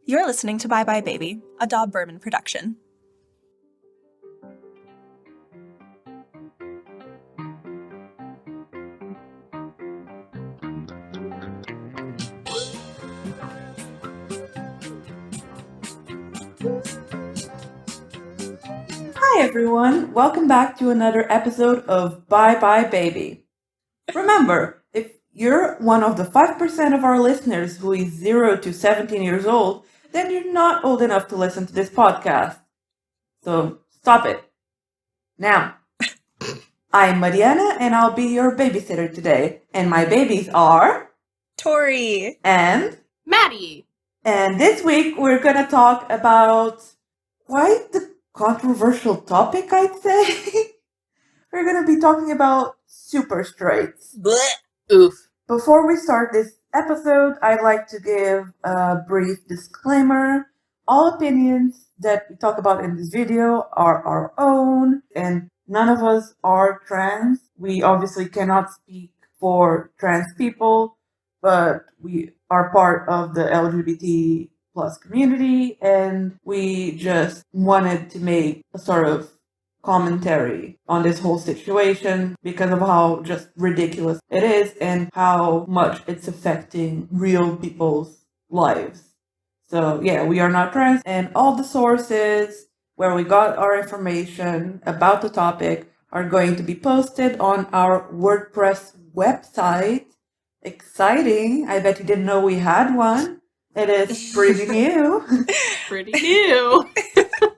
You're listening to Bye Bye Baby, a Dob Berman production. Hi everyone, welcome back to another episode of Bye Bye Baby. Remember, if you're one of the 5% of our listeners who is 0 to 17 years old, then you're not old enough to listen to this podcast. So stop it. Now, I'm Mariana and I'll be your babysitter today. And my babies are... Tori! And... Madi! And this week we're gonna talk about quite the controversial topic, I'd say. We're gonna be talking about superstraights. Oof. Before we start this episode, I'd like to give a brief disclaimer. All opinions that we talk about in this video are our own, and none of us are trans. We obviously cannot speak for trans people, but we are part of the LGBT plus community, and we just wanted to make a sort of commentary on this whole situation because of how just ridiculous it is and how much it's affecting real people's lives. So yeah, we are not trans, and all the sources where we got our information about the topic are going to be posted on our WordPress website. Exciting! I bet you didn't know we had one. It is pretty new. Pretty new.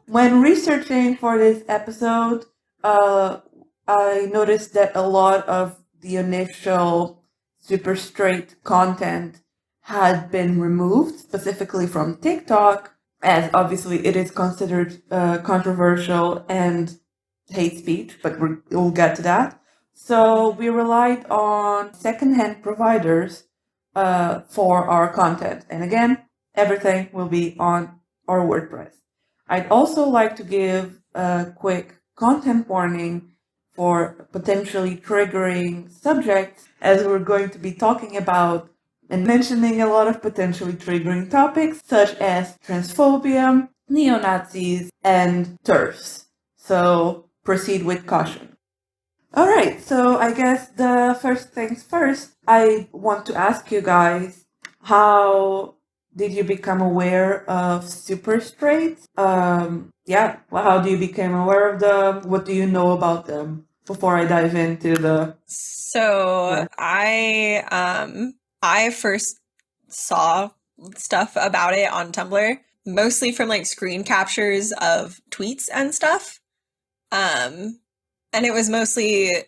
When researching for this episode, I noticed that a lot of the initial super straight content had been removed, specifically from TikTok, as obviously it is considered controversial and hate speech, but we'll get to that. So we relied on secondhand providers for our content. And again, everything will be on our WordPress. I'd also like to give a quick content warning for potentially triggering subjects, as we're going to be talking about and mentioning a lot of potentially triggering topics such as transphobia, neo-Nazis, and TERFs. So proceed with caution. Alright, so I guess the first things first, I want to ask you guys, how did you become aware of superstraights? How do you become aware of them? What do you know about them? Before I dive into the... So, yeah. I first saw stuff about it on Tumblr, mostly from like screen captures of tweets and stuff. And it was mostly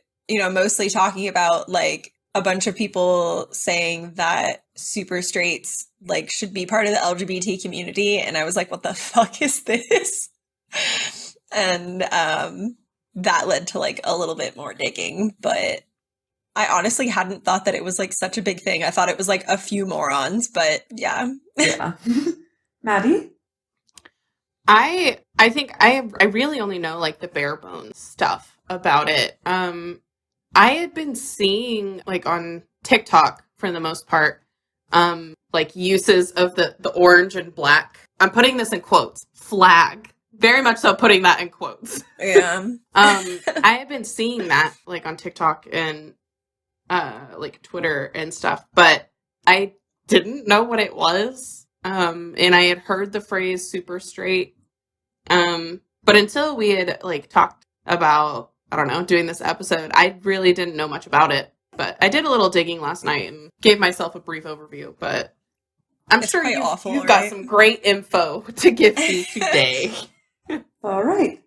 talking about like a bunch of people saying that super straights like should be part of the LGBT community, and I was like, what the fuck is this? And that led to like a little bit more digging, but I honestly hadn't thought that it was like such a big thing. I thought it was like a few morons, but yeah. Yeah. Madi? I think I really only know like the bare bones stuff about it. I had been seeing like on TikTok for the most part, like uses of the orange and black. I'm putting this in quotes. Flag. Very much so putting that in quotes. Yeah. I had been seeing that like on TikTok and like Twitter and stuff, but I didn't know what it was. And I had heard the phrase super straight. But until we had like talked about, I don't know, doing this episode, I really didn't know much about it. But I did a little digging last night and gave myself a brief overview, but I'm sure you've got some great info to give me today. All right.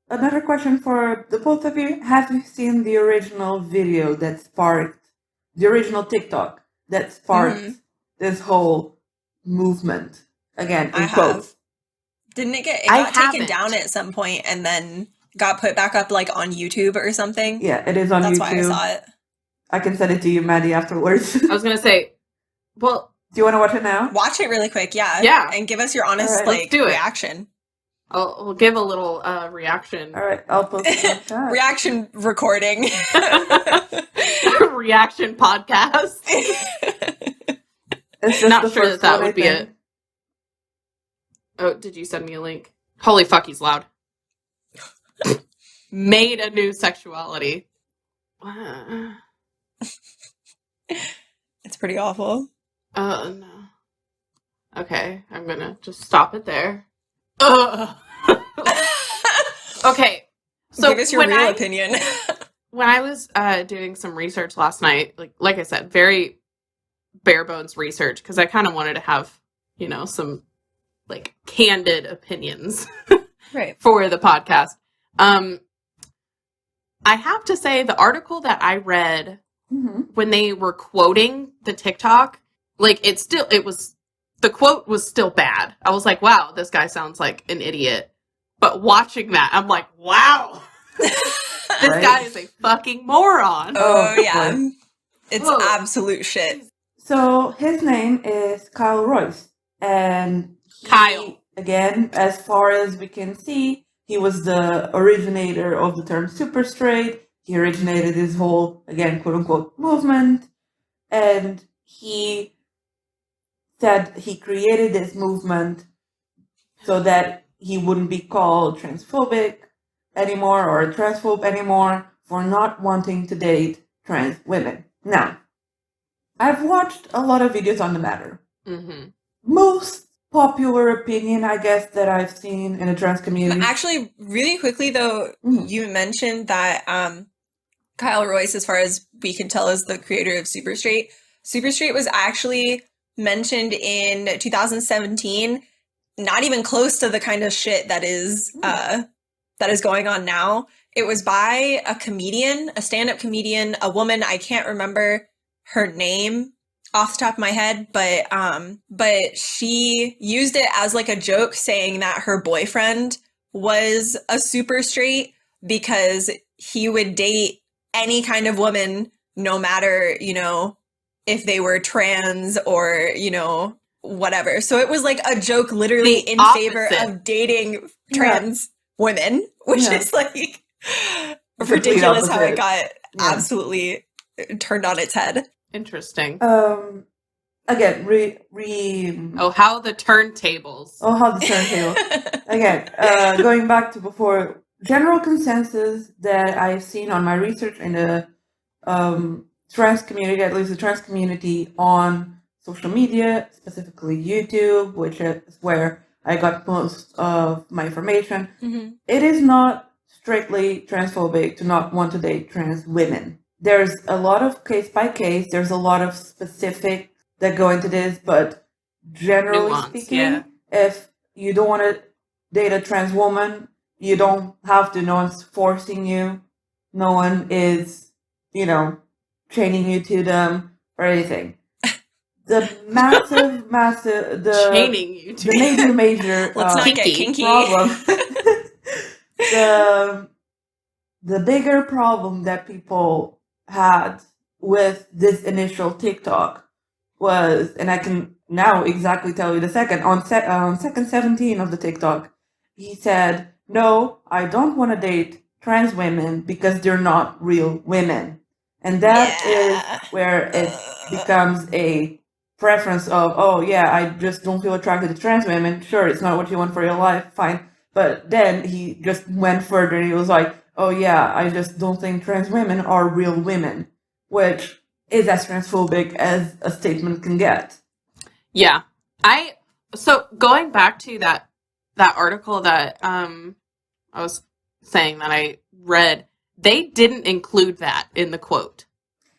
Another question for the both of you. Have you seen the original video that sparked, the original TikTok that sparked this whole movement? Again, in quotes. Didn't it got taken down at some point and then got put back up like on YouTube or something? Yeah, it is on YouTube. That's why I saw it. I can send it to you, Madi, afterwards. I was going to say, well... Do you want to watch it now? Watch it really quick, yeah. Yeah. And give us your honest reaction. I'll give a little reaction. All right, I'll post it on chat. Reaction recording. Reaction podcast. It's just not sure that would be it. Oh, did you send me a link? Holy fuck, he's loud. Made a new sexuality. It's pretty awful. No. Okay, I'm gonna just stop it there. Ugh. Okay, so give us your real opinion. When I was doing some research last night, like I said, very bare bones research, because I kind of wanted to have, some like candid opinions right for the podcast. I have to say the article that I read when they were quoting the TikTok, like the quote was still bad. I was like, wow, this guy sounds like an idiot. But watching that, I'm like, wow, this guy is a fucking moron. Oh yeah. Boy. It's absolute shit. So his name is Kyle Royce. And Kyle. Again, as far as we can see, he was the originator of the term super straight. He originated this whole, again, quote unquote, movement. And he said he created this movement so that he wouldn't be called transphobic anymore or a transphobe anymore for not wanting to date trans women. Now, I've watched a lot of videos on the matter. Mm-hmm. Most popular opinion, I guess, that I've seen in the trans community. Actually, really quickly though, you mentioned that Kyle Royce, as far as we can tell, is the creator of Super Straight. Super Straight was actually mentioned in 2017, not even close to the kind of shit that is going on now. It was by a comedian, a stand-up comedian, a woman. I can't remember her name off the top of my head, but she used it as like a joke, saying that her boyfriend was a super straight because he would date any kind of woman, no matter, if they were trans or, whatever. So it was like a joke literally in favor of dating trans women, which is like ridiculous how it got absolutely turned on its head. Interesting. Again, how the turntables. Again, going back to before, general consensus that I've seen on my research in the trans community, at least the trans community on social media, specifically YouTube, which is where I got most of my information. It is not strictly transphobic to not want to date trans women. There's a lot of case by case, there's a lot of specific that go into this, but generally speaking, if you don't want to date a trans woman, you don't have to. No one's forcing you. No one is, chaining you to them or anything. The chaining you to the major let's not get kinky problem. The bigger problem that people had with this initial TikTok was, and I can now exactly tell you the second, on second 17 of the TikTok, he said, no, I don't want to date trans women because they're not real women. And that is where it becomes a preference of, oh yeah, I just don't feel attracted to trans women. Sure, it's not what you want for your life, fine. But then he just went further and he was like, oh yeah, I just don't think trans women are real women, which is as transphobic as a statement can get. Yeah. So going back to that article that I was saying that I read, they didn't include that in the quote.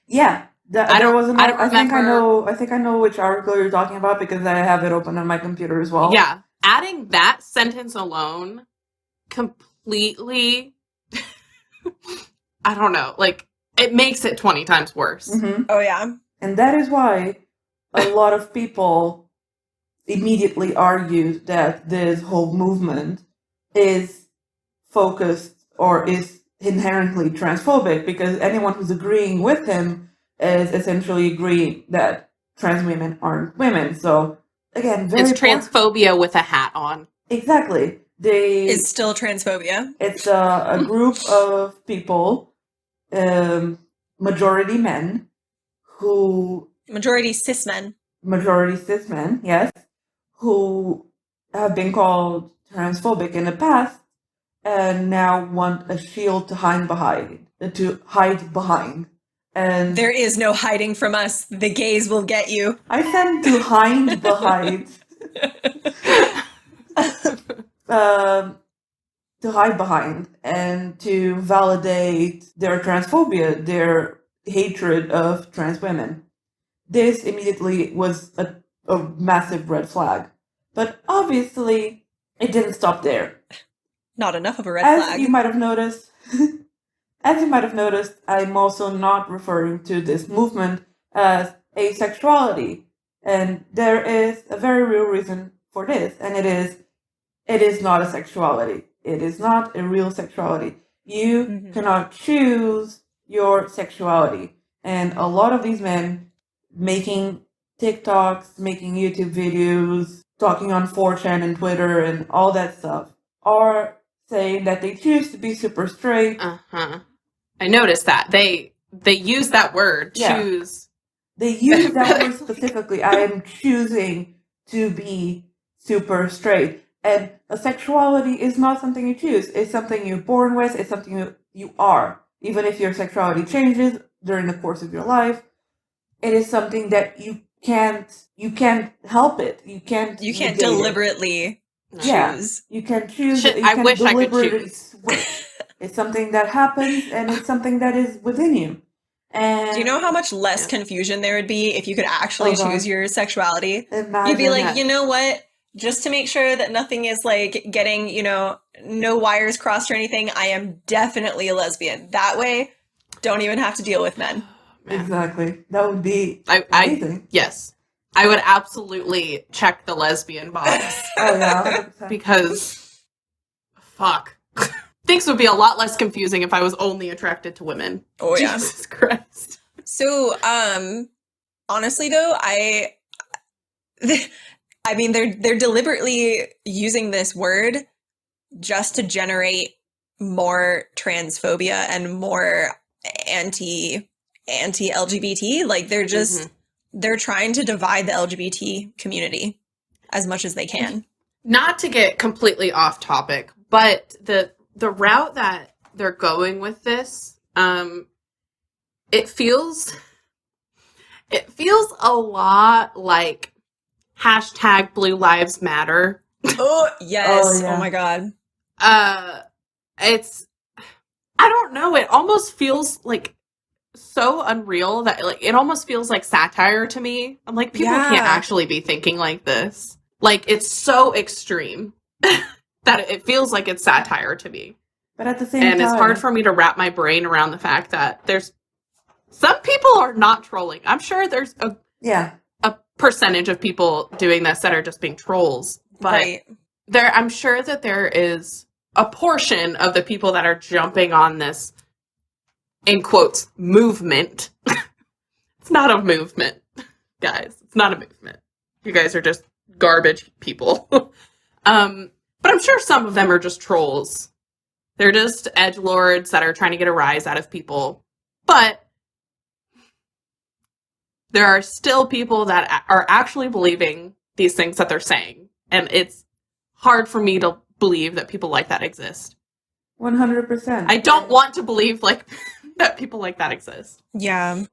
Yeah. I think I know which article you're talking about because I have it open on my computer as well. Yeah. Adding that sentence alone completely I don't know, like it makes it 20 times worse. Mm-hmm. Oh yeah. And that is why a lot of people immediately argue that this whole movement is focused or is inherently transphobic, because anyone who's agreeing with him is essentially agreeing that trans women aren't women. So again, it's transphobia with a hat on. Exactly. It's still transphobia. It's a group of people, majority men, majority cis men, yes, who have been called transphobic in the past and now want a shield to hide behind. And There is no hiding from us. The gays will get you. I said to hide behind. To hide behind and to validate their transphobia, their hatred of trans women. This immediately was a massive red flag. But obviously, it didn't stop there. Not enough of a red As flag. you might have noticed, I'm also not referring to this movement as asexuality. And there is a very real reason for this, and it is not a sexuality. It is not a real sexuality. You cannot choose your sexuality. And a lot of these men making TikToks, making YouTube videos, talking on 4chan and Twitter and all that stuff are saying that they choose to be super straight. I noticed that. They use that word, choose. They use that word specifically. I am choosing to be super straight. And a sexuality is not something you choose. It's something you're born with. It's something you are. Even if your sexuality changes during the course of your life, it is something that you can't help it. You can't deliberately choose. You can choose. Shit, you I can wish I could deliberately choose. switch. It's something that happens, and it's something that is within you. And do you know how much less confusion there would be if you could actually choose your sexuality? Imagine You'd be like, that. you know what? Just to make sure that nothing is like getting, no wires crossed or anything, I am definitely a lesbian. That way, don't even have to deal with men. Exactly. That would be amazing. Yes. I would absolutely check the lesbian box. Oh, yeah. 100%. Because, fuck. Things would be a lot less confusing if I was only attracted to women. Oh, yeah. Jesus Christ. So, honestly, though, I mean, they're deliberately using this word just to generate more transphobia and more anti-LGBT. Like, they're just they're trying to divide the LGBT community as much as they can. Not to get completely off topic, but the route that they're going with this, it feels a lot like hashtag Blue Lives Matter. Oh, yes. Oh, yeah. Oh my God. It's, I don't know, it almost feels like so unreal that like it almost feels like satire to me. I'm like, people can't actually be thinking like this. Like, it's so extreme that it feels like it's satire to me. But at the same time, it's hard for me to wrap my brain around the fact that there's some people are not trolling. I'm sure there's a percentage of people doing this that are just being trolls. But I'm sure that there is a portion of the people that are jumping on this, in quotes, movement. It's not a movement, guys. It's not a movement. You guys are just garbage people. But I'm sure some of them are just trolls. They're just edgelords that are trying to get a rise out of people. But there are still people that are actually believing these things that they're saying. And it's hard for me to believe that people like that exist. 100%. I don't want to believe like that people like that exist. Yeah.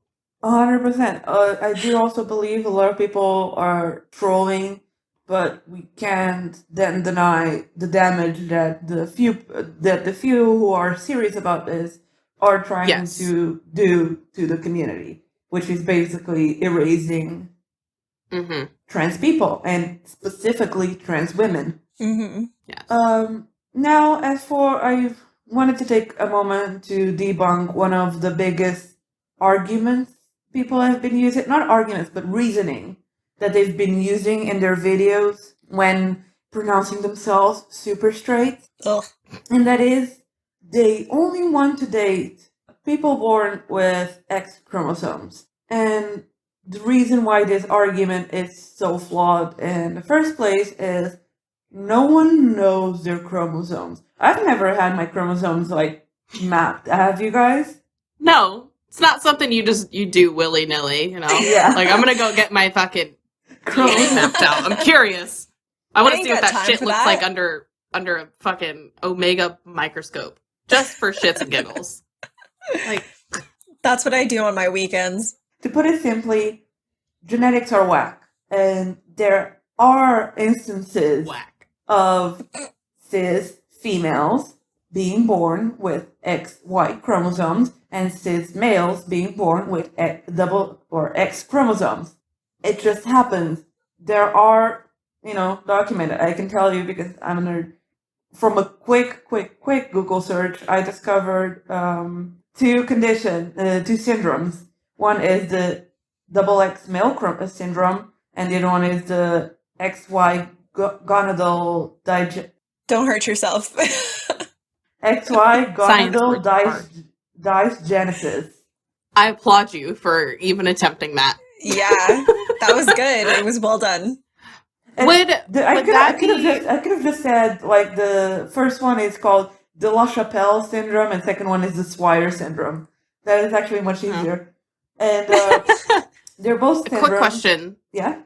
100%. I do also believe a lot of people are trolling, but we can't then deny the damage that the few who are serious about this are trying to do to the community, which is basically erasing trans people and specifically trans women. Yes. Now, I wanted to take a moment to debunk one of the biggest arguments people have been using, not arguments, but reasoning that they've been using in their videos when pronouncing themselves super straight. Ugh. And that is, they only want to date people born with X chromosomes. And the reason why this argument is so flawed in the first place is no one knows their chromosomes. I've never had my chromosomes, mapped. Have you guys? No. It's not something you do willy-nilly, you know? Yeah. Like, I'm gonna go get my fucking DNA mapped out. I'm curious. I want to ain't see what got that time shit for looks that. like under a fucking Omega microscope, just for shits and giggles. Like, That's what I do on my weekends. To put it simply, genetics are whack. And there are instances whack. of cis females being born with XY chromosomes and cis males being born with double or X chromosomes. It just happens. There are, documented. I can tell you because I'm a nerd. From a quick Google search, I discovered two syndromes. One is the double X male syndrome, and the other one is the XY gonadal Don't hurt yourself. XY Science gonadal works hard. dysgenesis. I applaud you for even attempting that. Yeah, that was good. It was well done. I could have just said like the first one is called the La Chapelle syndrome and second one is the Swire syndrome. That is actually much easier. And they're both syndromes. A quick question. Yeah.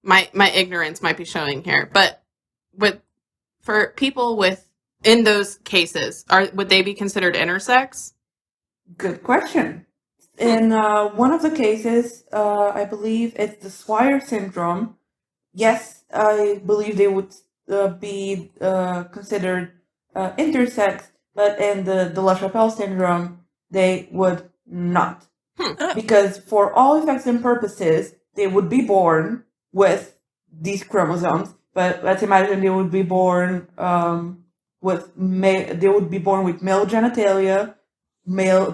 My ignorance might be showing here, but for people in those cases, would they be considered intersex? Good question. In one of the cases, I believe it's the Swire syndrome. Yes, I believe they would be considered intersex, but in the La Chapelle syndrome, they would not. Because for all effects and purposes, they would be born with these chromosomes. But let's imagine they would be born with male genitalia,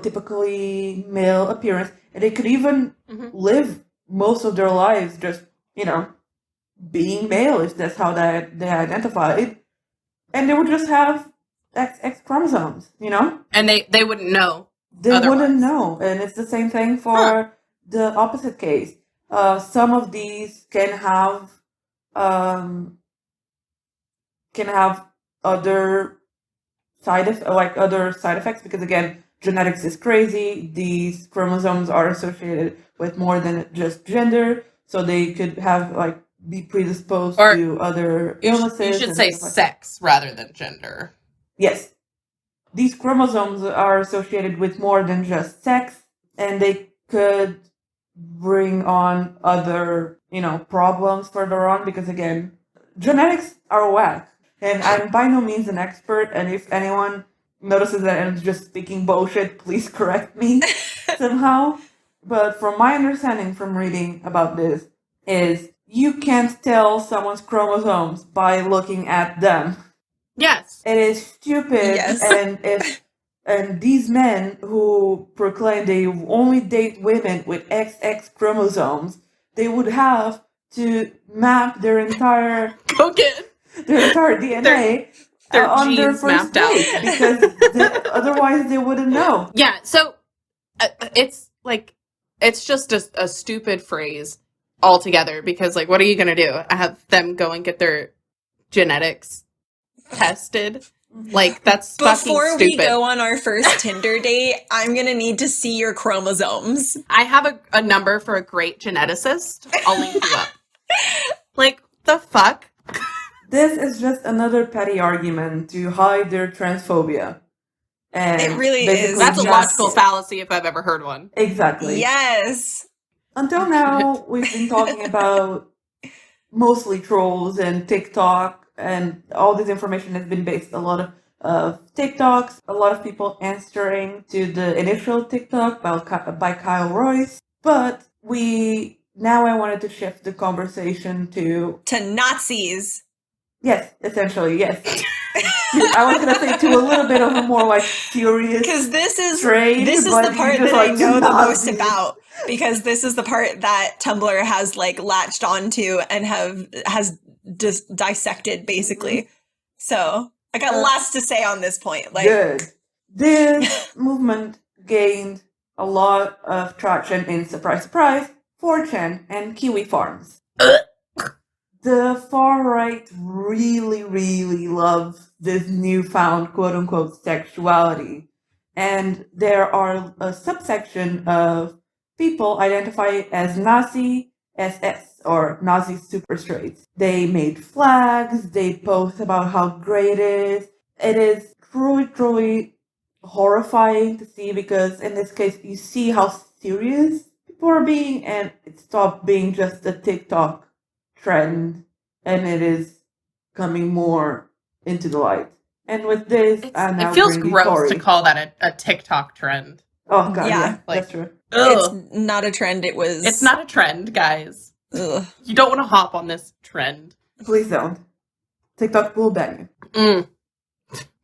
typically male appearance, and they could even live most of their lives just, being male if that's how they identified. And they would just have X chromosomes, And they wouldn't know. They otherwise. wouldn't know. And it's the same thing for the opposite case. Some of these can have other side effects because again, genetics is crazy. These chromosomes are associated with more than just gender, so they could have be predisposed to other illnesses. You should say sex rather than gender. Yes. These chromosomes are associated with more than just sex, and they could bring on other, problems further on because again, genetics are whack. And I'm by no means an expert, and if anyone notices that I'm just speaking bullshit, please correct me somehow. But from my understanding from reading about this is you can't tell someone's chromosomes by looking at them. Yes. It is stupid. Yes. And these men who proclaim they only date women with XX chromosomes, they would have to map their entire DNA their on genes their first mapped date out. because otherwise they wouldn't know. Yeah, so it's just a stupid phrase altogether because what are you going to do? Have them go and get their genetics tested? That's fucking stupid. Before we go on our first Tinder date, I'm going to need to see your chromosomes. I have a number for a great geneticist. I'll link you up. The fuck? This is just another petty argument to hide their transphobia. And it really is. That's a logical fallacy if I've ever heard one. Exactly. Yes. Until now, we've been talking about mostly trolls and TikTok, and all this information has been based a lot of TikToks, a lot of people answering to the initial TikTok by Kyle Royce. But now I wanted to shift the conversation to Nazis. Yes, essentially, yes. I was gonna say to a little bit of a more serious, because this is trade, the part that I know the most about. Because this is the part that Tumblr has latched onto and has dissected basically. So I got lots to say on this point. Good. This movement gained a lot of traction in surprise, 4chan and Kiwi farms. The far right really, really loves this newfound quote unquote sexuality. And there are a subsection of people identify as Nazi SS, or Nazi superstraights. They made flags, they post about how great it is. It is truly, truly horrifying to see, because in this case you see how serious people are being, and it stopped being just a TikTok trend, and it is coming more into the light. And with this, it feels gross Tori. to call that a TikTok trend. Oh god, yeah, like, that's true. It's not a trend. It's not a trend, guys. Ugh. You don't want to hop on this trend. Please don't. TikTok will ban you.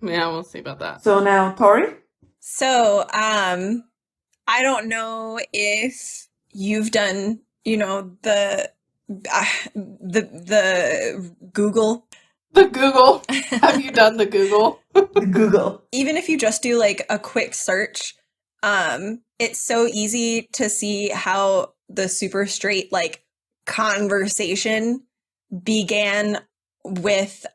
Yeah, we'll see about that. So now, Tori? So, I don't know if you've done, the Google. The Google. Have you done the Google? The Google. Even if you just do like a quick search, it's so easy to see how the super straight like conversation began with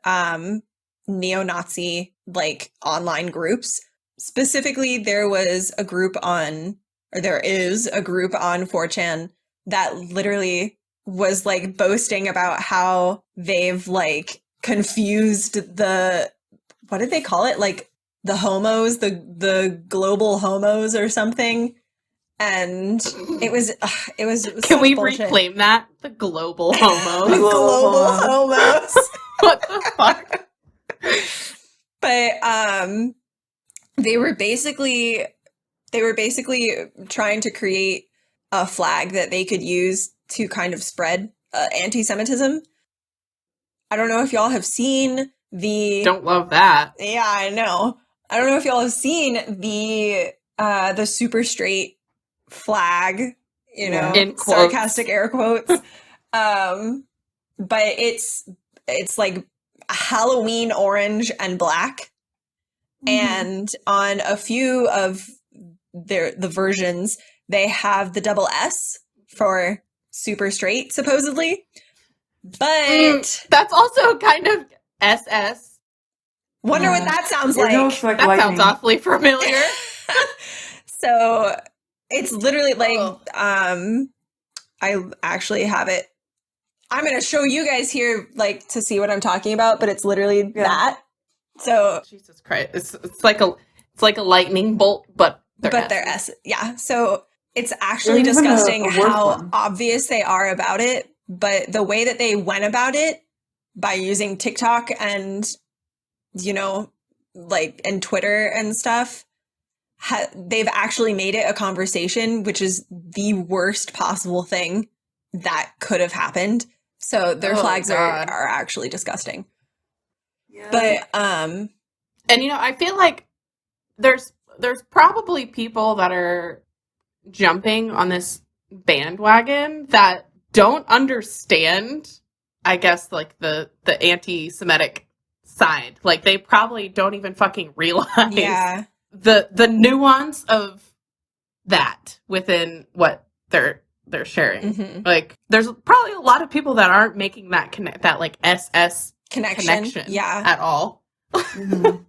neo-Nazi like online groups. Specifically, there is a group on 4chan that literally was like boasting about how they've like confused what did they call it? Like the homos, the global homos or something. And it was Can we bullshit. reclaim that? The global homos. The global homos. What the fuck? But they were basically trying to create a flag that they could use to kind of spread anti-Semitism. I don't know if y'all have seen Don't love that. Yeah, I know. I don't know if y'all have seen the super straight flag, In quotes. sarcastic air quotes. But it's like Halloween orange and black. And on a few of the versions, they have the double S for super straight, supposedly. But that's also kind of SS. Wonder what that sounds It like. looks like That lightning. sounds awfully familiar. So it's literally like I actually have it. I'm gonna show you guys here like to see what I'm talking about, but it's literally that. So Jesus Christ. It's like a lightning bolt, but they're S. Yeah. So it's actually There's even disgusting a worse how one. obvious they are about it, but the way that they went about it by using TikTok and and Twitter and stuff, they've actually made it a conversation, which is the worst possible thing that could have happened. So their flags are actually disgusting. Yeah. But and I feel like there's probably people that are jumping on this bandwagon that don't understand, I guess, like the anti-Semitic side. Like they probably don't even fucking realize the nuance of that within what they're sharing. Mm-hmm. Like there's probably a lot of people that aren't making that that like SS connection at all. Mm-hmm.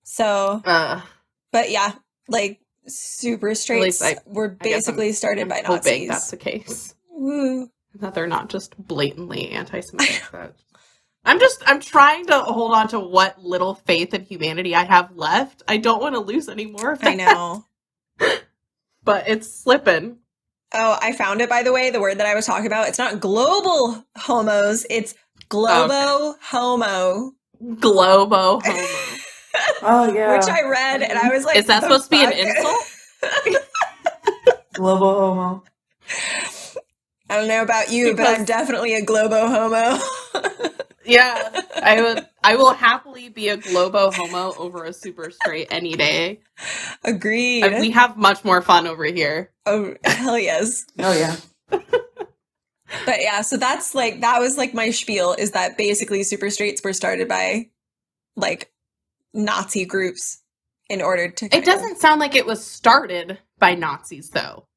So but yeah, like super straights were basically started by Nazis. Hoping that's the case. Woo. That they're not just blatantly anti-Semitic. I'm trying to hold on to what little faith in humanity I have left. I don't want to lose any more of that. I know. But it's slipping. Oh, I found it, by the way, the word that I was talking about. It's not global homos, it's globo homo. Globo homo. Oh, yeah. Which I read, and I was like, is that supposed to be an insult? Global homo. I don't know about you, but I'm definitely a globo homo. Yeah, I will happily be a globo homo over a super straight any day. Agreed. We have much more fun over here. Oh, hell yes. Oh, yeah. But yeah, so that was like my spiel, is that basically super straights were started by like Nazi groups in order to It doesn't sound like it was started by Nazis though.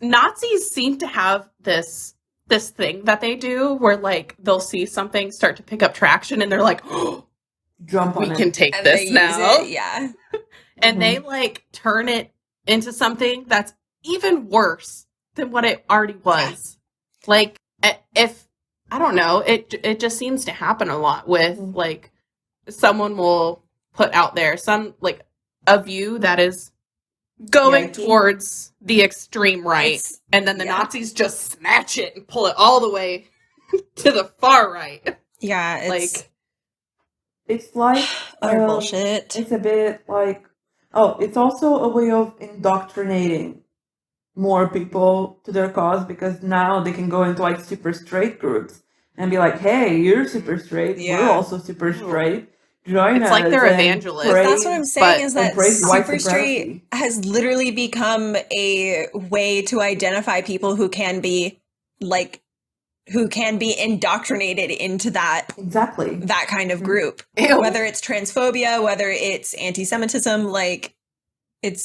Nazis seem to have this thing that they do where like they'll see something start to pick up traction and they're like, oh, jump on we it. can take and this they now. use it, yeah. And they like turn it into something that's even worse than what it already was. Like, if, I don't know, it just seems to happen a lot with, like, someone will put out there some, like, a view that is going Yankee. towards the extreme right, and then the Nazis just snatch it and pull it all the way to the far right. Yeah, it's Like, It's like utter bullshit. It's a bit like, it's also a way of indoctrinating more people to their cause, because now they can go into like super straight groups and be like, hey, you're super straight, we're also super straight. Join it's us. like they're and evangelists. praise- That's what I'm saying, is that praise white super straight supremacy. has literally become a way to identify people who can be indoctrinated into that Exactly. kind of group. Ew. Whether it's transphobia, whether it's anti-Semitism, like it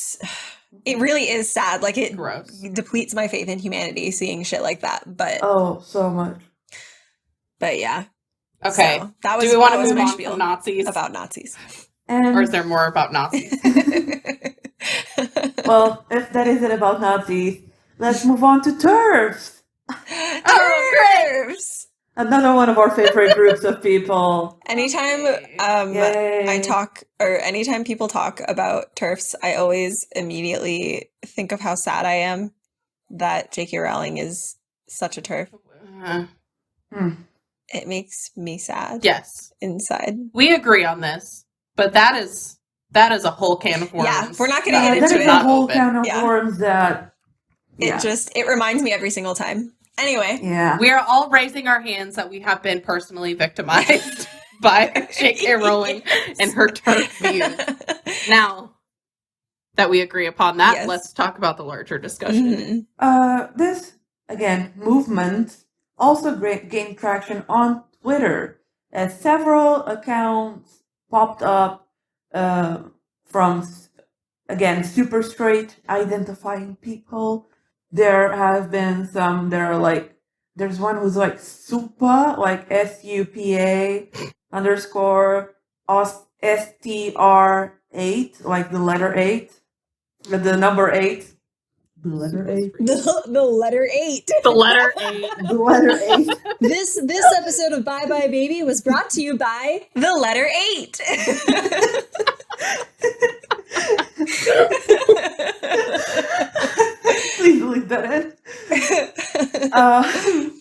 really is sad. Like it Gross. depletes my faith in humanity seeing shit like that. But So much. but yeah. Okay. So that was, do we want to my move on spiel from Nazis? about Nazis. And Or is there more about Nazis? well, if that isn't about Nazis, let's move on to TERFs. Curves! Another one of our favorite groups of people. Anytime Yay. I talk, or anytime people talk about TERFs, I always immediately think of how sad I am that J.K. Rowling is such a TERF. It makes me sad. Yes. Inside. We agree on this, but that is a whole can of worms. Yeah, we're not going to Yeah, get that into is it. a whole open. can of Yeah. worms that... Yeah. It reminds me every single time. Anyway. Yeah. We are all raising our hands that we have been personally victimized by J.K. Rowling and her TERF views. Now that we agree upon that, Yes. let's talk about the larger discussion. This, again, movement also gained traction on Twitter, as several accounts popped up from, again, super straight identifying people. There have been some that are like, there's one who's like SUPA, like SUPA _ STR8, like the letter 8, the number 8. The letter 8. The letter 8. The letter A. The letter 8. This episode of Bye Bye Baby was brought to you by the letter 8. Please leave that in.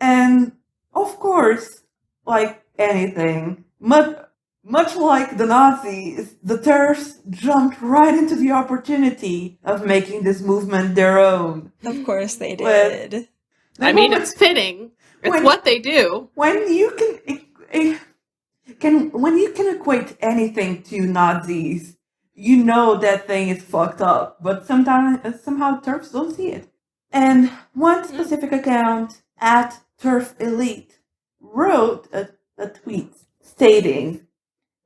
And of course, like anything, much like the Nazis, the TERFs jumped right into the opportunity of making this movement their own. Of course they did. I mean, it's fitting. It's what they do. When you can equate anything to Nazis, you know that thing is fucked up. But somehow TERFs don't see it. And one specific account at TERF Elite wrote a tweet stating,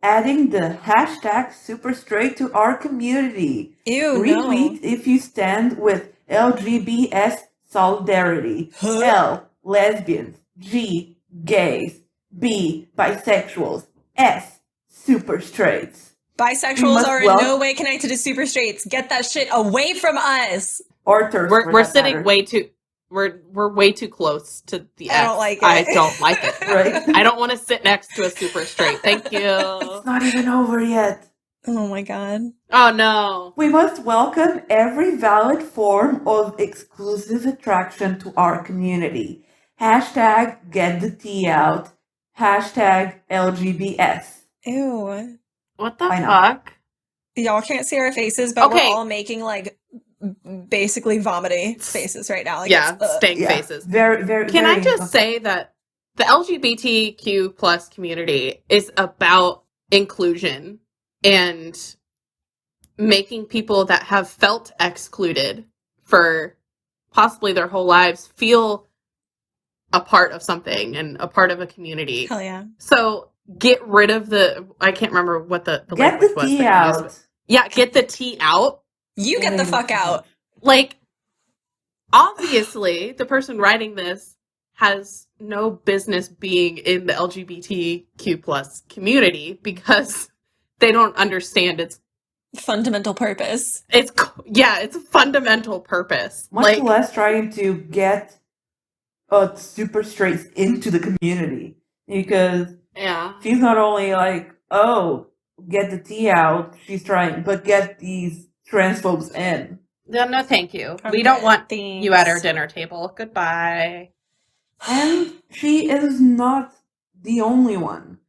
adding the hashtag superstraight to our community. Ew, Retweet no. if you stand with LGBS solidarity. L, lesbians. G, gays. B, bisexuals. S, super straights. Bisexuals are in no way connected to super straights. Get that shit away from us. Or TERFs. We're sitting way too... We're way too close to the I S. don't like it. I don't like it. Right? I don't want to sit next to a super straight. Thank you. It's not even over yet. Oh my god. Oh no. We must welcome every valid form of exclusive attraction to our community. Hashtag get the tea out. Hashtag LGBS. Ew. What the I know. fuck? Y'all can't see our faces, but Okay. we're all making like basically vomiting faces right now. Like, Yeah, it's, stank Yeah. faces. Very, very. Can very I just say that the LGBTQ plus community is about inclusion and making people that have felt excluded for possibly their whole lives feel a part of something and a part of a community. hell yeah. So get rid of I can't remember what the get language the was. tea that you used. out. Yeah, get the tea out. You get the fuck out. Like, obviously, the person writing this has no business being in the LGBTQ plus community because they don't understand its Fundamental purpose. it's a fundamental purpose. Much Like, less trying to get super straights into the community, because Yeah. she's not only like, oh, get the tea out, she's trying, but get these transphobes in. No, thank you. I'm We don't good, want thanks. you at our dinner table. Goodbye. And she is not the only one.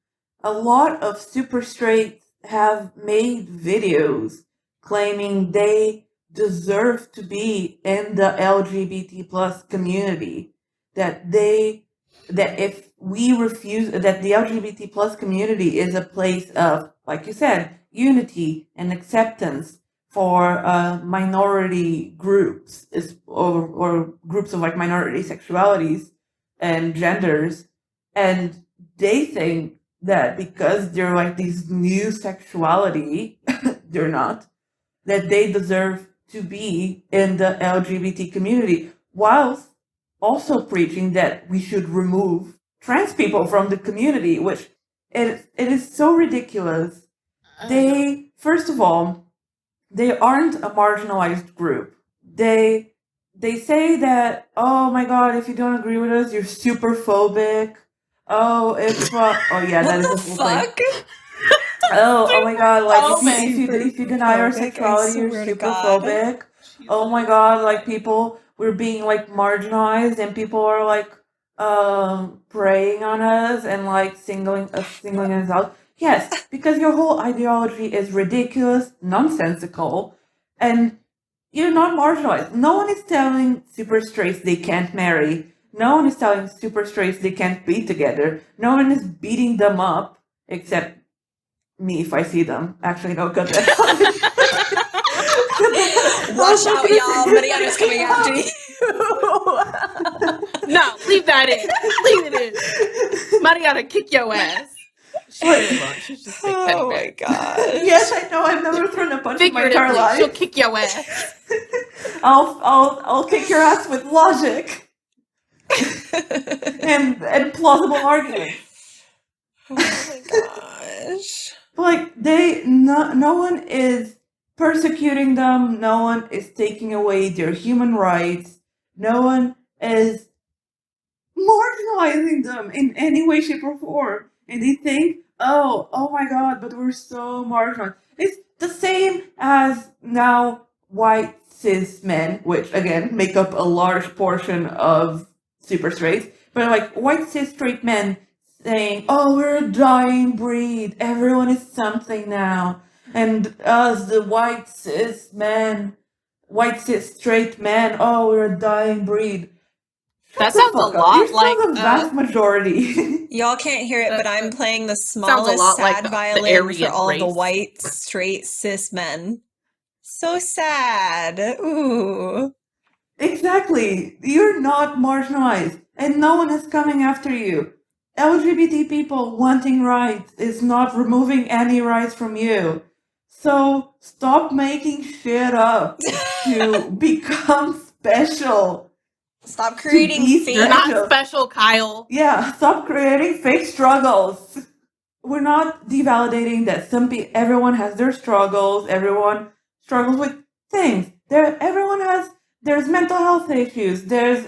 A lot of super straights have made videos claiming they deserve to be in the LGBT plus community. That if we refuse, that the LGBT plus community is a place of, like you said, unity and acceptance for minority groups, or groups of like minority sexualities and genders, and they think that because they're like these new sexuality, they're not, that they deserve to be in the LGBT community, whilst also preaching that we should remove trans people from the community, which it is so ridiculous. They, first of all, they aren't a marginalized group. They say that, oh my god, if you don't agree with us, you're super phobic. Oh, oh yeah, that is What a the full thing. fuck? Oh my god, like if you deny our Superphobic, I sexuality, you're swear to super God. phobic. Oh my god, like we're being like marginalized, and people are like preying on us and like singling us out. Yes, because your whole ideology is ridiculous, nonsensical, and you're not marginalized. No one is telling super straights they can't marry. No one is telling super straights they can't be together. No one is beating them up, except me if I see them. Actually, no, cut that. Watch out, y'all. Mariana's coming after you. No, leave that in. Leave it in. Mariana, kick your ass. She really won't. She's just a big teddy Oh bear. my gosh. Yes, I know. I've never thrown a punch in my entire Figuratively, life. she'll kick your ass. I'll kick your ass with logic and plausible arguments. Oh my gosh. But like no one is persecuting them. No one is taking away their human rights. No one is marginalizing them in any way, shape, or form. And they think, oh my god, but we're so marginalized. It's the same as now white cis men, which again make up a large portion of super straights, but like white cis straight men saying, oh, we're a dying breed, everyone is something now. And us, the white cis straight men, oh, we're a dying breed. That sounds a lot You're still like the vast majority. Y'all can't hear it, but I'm playing the sounds a smallest lot like sad the violin for Aryan all the race. white, straight, cis men. So sad. Ooh. Exactly. You're not marginalized, and no one is coming after you. LGBT people wanting rights is not removing any rights from you. So stop making shit up to become special. Stop creating be fake. You're not Special. special, Kyle. Yeah, stop creating fake struggles. We're not devalidating that everyone has their struggles. Everyone struggles with things. There's mental health issues. There's,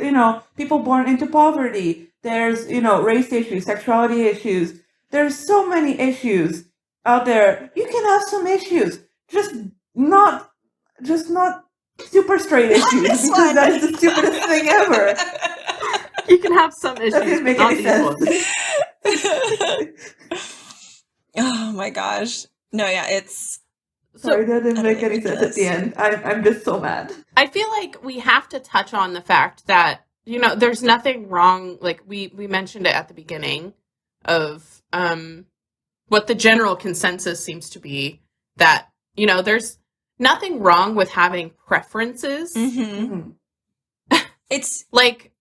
people born into poverty. There's, race issues, sexuality issues. There's so many issues out there. You can have some issues, just not super straight issues, because one. that is the stupidest thing ever. You can have some issues, That doesn't make but not any these sense. ones. Oh my gosh. No, yeah, it's Sorry, that didn't make utterly any sense at the ridiculous. end. I'm just so mad. I feel like we have to touch on the fact that, there's nothing wrong, like we mentioned it at the beginning of what the general consensus seems to be, that, there's nothing wrong with having preferences. Mm-hmm. It's Like,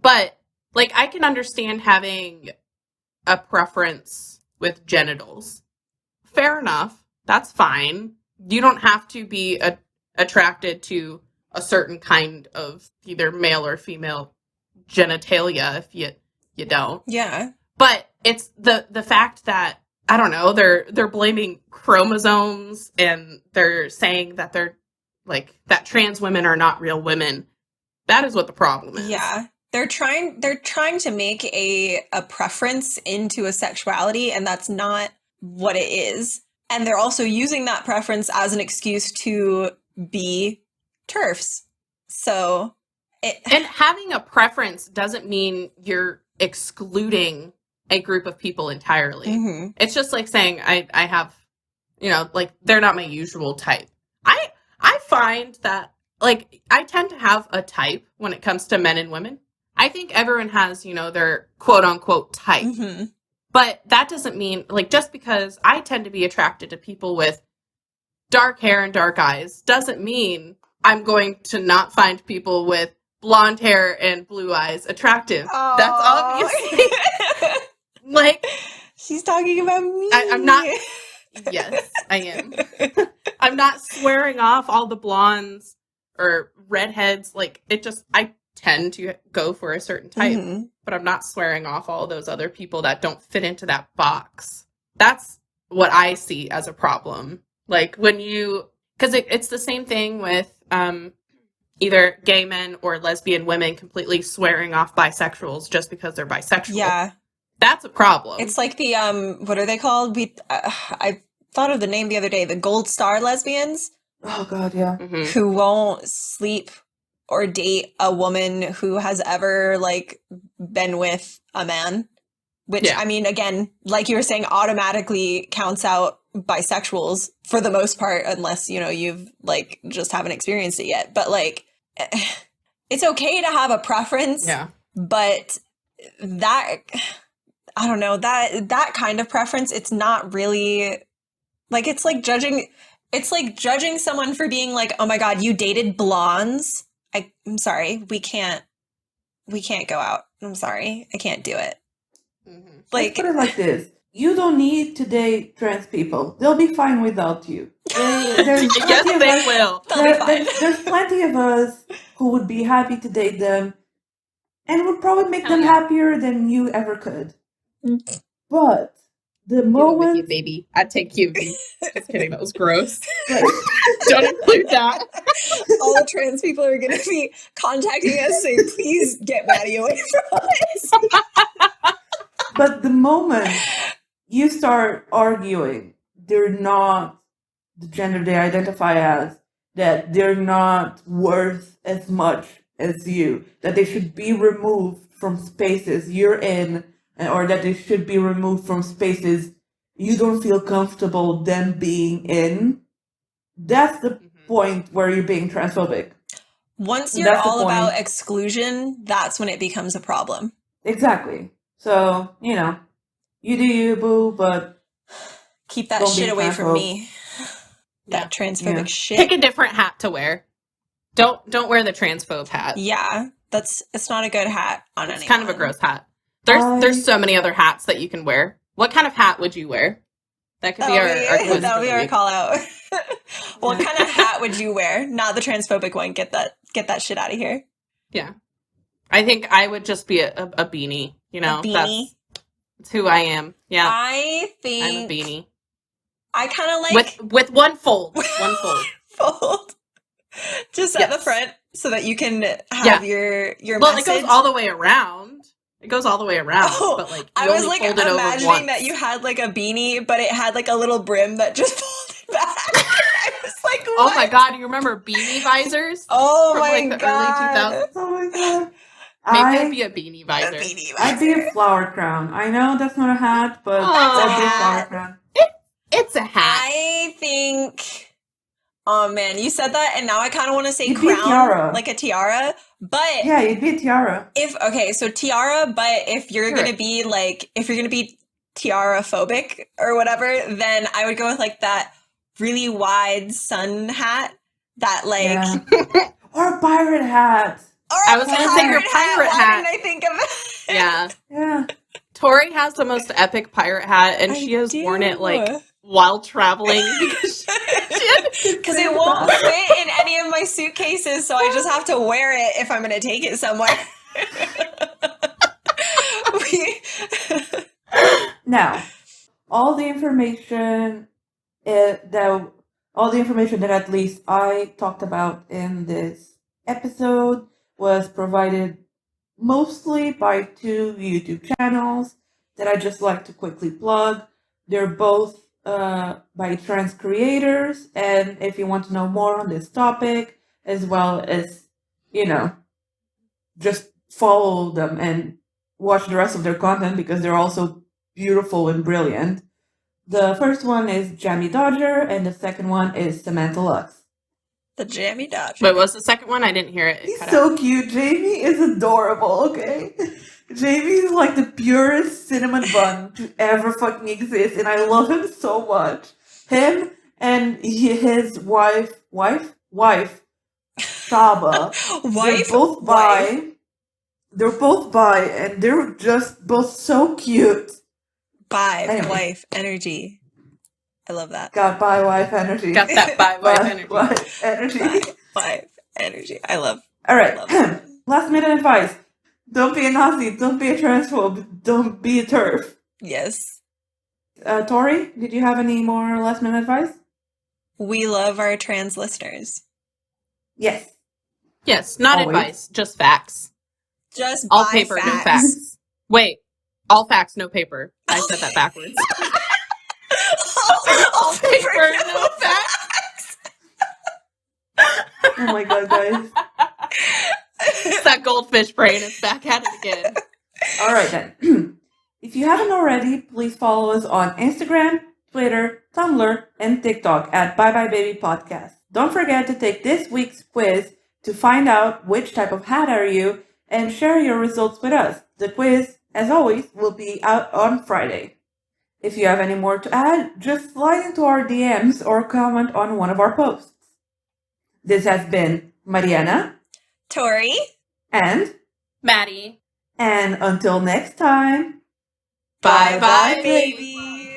but, like, I can understand having a preference with genitals. Fair enough. That's fine. You don't have to be attracted to a certain kind of either male or female genitalia if you don't. yeah. But it's the fact that, I don't know, they're blaming chromosomes, and they're saying that they're like that trans women are not real women. That is what the problem is. Yeah. They're trying to make a preference into a sexuality, and that's not what it is. And they're also using that preference as an excuse to be TERFs. So and having a preference doesn't mean you're excluding a group of people entirely. Mm-hmm. It's just like saying I have, like they're not my usual type. I find that like I tend to have a type when it comes to men and women. I think everyone has, their quote unquote type. Mm-hmm. But that doesn't mean like just because I tend to be attracted to people with dark hair and dark eyes doesn't mean I'm going to not find people with blonde hair and blue eyes attractive. Oh. That's obviously like she's talking about me. I'm not. Yes, I am. I'm not swearing off all the blondes or redheads. Like I tend to go for a certain type, Mm-hmm. but I'm not swearing off all those other people that don't fit into that box. That's what I see as a problem. Like when because it's the same thing with either gay men or lesbian women completely swearing off bisexuals just because they're bisexual. Yeah. That's a problem. It's like the what are they called? I thought of the name the other day, the gold star lesbians. Oh God, yeah. Mm-hmm. Who won't sleep or date a woman who has ever like been with a man, which I mean, again, like you were saying, automatically counts out bisexuals for the most part, unless you've like just haven't experienced it yet. But like, it's okay to have a preference, but that I don't know that kind of preference. It's not really like it's like judging someone for being like, oh my God, you dated blondes. I'm sorry, we can't go out. I'm sorry, I can't do it. Mm-hmm. Like, let's put it like this: you don't need to date trans people; they'll be fine without you. There's plenty of us. Will. There's plenty of us who would be happy to date them, and would probably make them happier than you ever could. But the moment, you, baby, I'd take you. Just kidding, that was gross. Don't include that. All the trans people are going to be contacting us saying, please get Maddie away from us. But the moment you start arguing, they're not the gender they identify as, that they're not worth as much as you, that they should be removed from spaces you're in, or that they should be removed from spaces you don't feel comfortable them being in, that's the point where you're being transphobic. Once you're all about exclusion, that's when it becomes a problem. Exactly. So, you do you, boo, but keep that shit away from me. That transphobic shit. Pick a different hat to wear. Don't wear the transphobe hat. Yeah, it's not a good hat on anyone. It's kind of a gross hat. There's so many other hats that you can wear. What kind of hat would you wear? That could be our call out. What kind of hat would you wear? Not the transphobic one. Get that shit out of here. Yeah. I think I would just be a beanie. A beanie? That's who I am. Yeah. I think I'm a beanie. I kind of like with one fold. One fold. Fold. Just at the front so that you can have your message. It goes all the way around. It goes all the way around, but like I was like imagining that you had like a beanie, but it had like a little brim that just folded back. I was like, what? Oh my God, you remember beanie visors? Oh from, my like, the God. early 2000s? Oh my God. Maybe it'd be a beanie visor. I'd be a flower crown. I know that's not a hat, but that'd be a flower crown. It's a hat. I think... Oh man, you said that, and now I kind of want to say you'd crown, be a tiara. like a tiara. But yeah, you'd be a tiara. So tiara. But if you're gonna be tiara phobic or whatever, then I would go with like that really wide sun hat. That or a pirate hat. I was gonna say your pirate hat. Why didn't I think of it? Yeah. Yeah. Tori has the most epic pirate hat, and she has worn it like while traveling because it won't fit in any of my suitcases, so I just have to wear it if I'm going to take it somewhere. Now, all the information that at least I talked about in this episode was provided mostly by two YouTube channels that I just like to quickly plug. They're both by trans creators, and if you want to know more on this topic, as well as, just follow them and watch the rest of their content because they're also beautiful and brilliant. The first one is Jamie Dodger, and the second one is Samantha Lux. The Jamie Dodger. Wait, what was the second one? I didn't hear it. He's so cute. Jamie is adorable, okay? Jamie is like the purest cinnamon bun to ever fucking exist, and I love him so much. Him and his wife, Shaba. They're both bi. They're both bi, and they're just both so cute. Wife energy. I love that. Got bi-wife energy. Got that bi-wife energy. Wife energy. Bi-wife energy. I love. All right. I love Last minute advice. Don't be a Nazi. Don't be a transphobe. Don't be a TERF. Yes. Tori, did you have any more last minute advice? We love our trans listeners. Yes. Yes, not Always. advice, just facts. Just All buy paper, facts. no facts. Wait, all facts, no paper. I said that backwards. all paper, no facts. Oh my god, guys. It's that goldfish brain is back at it again. All right, then. If you haven't already, please follow us on Instagram, Twitter, Tumblr, and TikTok at Bye Bye Baby Podcast. Don't forget to take this week's quiz to find out which type of hat are you and share your results with us. The quiz, as always, will be out on Friday. If you have any more to add, just slide into our DMs or comment on one of our posts. This has been Mariana, Tori, and Maddie. And until next time, Bye bye, baby.